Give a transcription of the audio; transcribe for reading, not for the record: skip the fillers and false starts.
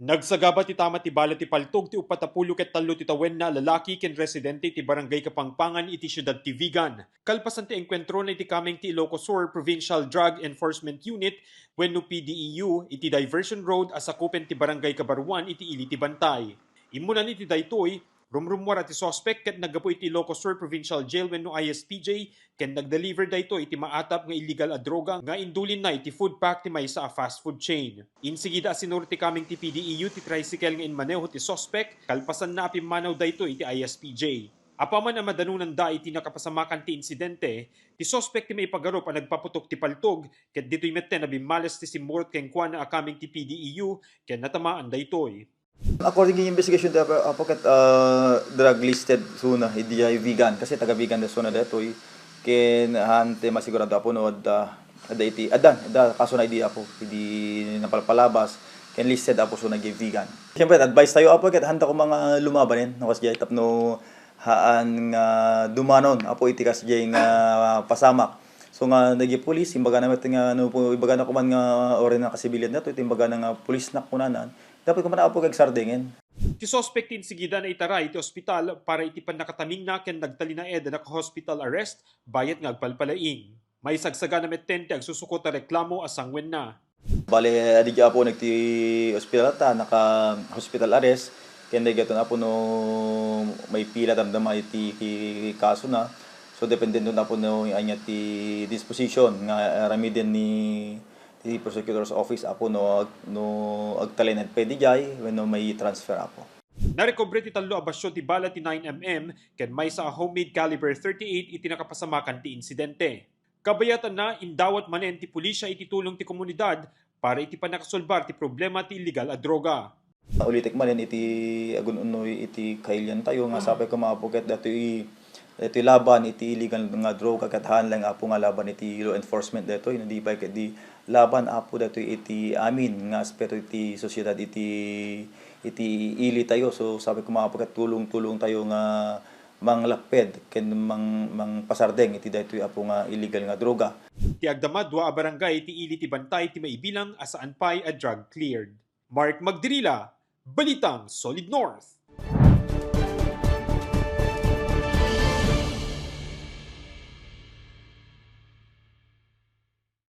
Nagsagaba ti tama ti bala ti paltog ti upatapulo ket tallo ti tawen na lalaki ken residente ti barangay Kapangpangan iti siyudad ti Vigan. Kalpasan ti engkwentro na iti kameng ti Ilocos Sur Provincial Drug Enforcement Unit wenno PDEU iti Diversion Road asakupen ti barangay Kabaruan iti ili ti Bantay. Imunan iti daytoy rumrumwar ti suspect ket naggapo iti Ilocos Sur Provincial Jail wenno ISPJ ken nagdeliver dayto iti maatap nga illegal a droga nga indulin na iti food pack ti maysa a fast food chain. Insigida sinur ti kaming ti PDEU ti tricycle nga inmaneho ti suspect kalpasan na apimanaw dayto iti ISPJ. Apaman ang madanunan da iti nakapasamakan ti insidente, ti suspect ti may pagarup ang nagpaputok ti paltog ket dito'y mette na bimalas ti simurot ken kuan na kaming ti PDEU ken natamaan daytoy. According to investigation, apoket drug listed suna hindi ay vegan kasi taga vegan na suna dito ken hante masigurado apo no ada iti adan kaso na idi apo hindi napalpalabas ken listed apo suna gi vegan. Siyempre advice tayo apo ket hanta ko mga lumabanen nakas jay tapno haan nga dumanon apo iti kas jay nga pasamak. So nga nagi pulis imbaga na met nga no imbaga na kuman nga ore na kasibilyan nato iti imbaga na nga pulis na kunanan. Dapat ko man apo kag sardingen. Ti suspect tin sigida na itaray iti ospital para iti pan nakataming na ken nagtali na ed naka-hospital arrest bayat nga agpalpalaing. May sagsaga na metten ti agsusukot a reklamo asangwen na. Bale adi apo nagti ospital ta naka hospital arrest ken dayton apo no may pila damdama iti kaso na. So depende don apo no anya ti disposition nga remedian ni the prosecutor's office apo no agtalinan pwede jay wenno may transfer apo. Narekobre ti tallo a basyo ti bala ti 9mm ken maysa a homemade caliber 38 iti nakapasamakan ti insidente. Kabayatan na indawat manen ti pulisya iti tulong ti komunidad para iti panakasolbar ti problema ti illegal a droga. Ulitek manen iti agun-unoy iti kailyan tayo nga sapay ko mapuket datoy laban iti illegal nga droga ket hanlang apo nga laban iti law enforcement datoy hindi ba ket di laban apo datoy iti amin nga aspeto iti sosyedad iti ili tayo. So sabi ko mapuket tulong-tulong tayo nga manglakped ken mang pasardeng iti daytoy apo nga illegal nga droga. Ti agdama dua a barangay ti ili ti Bantay ti maibilang asaan pay a drug cleared. Mark Magdirila, Balitang Solid North.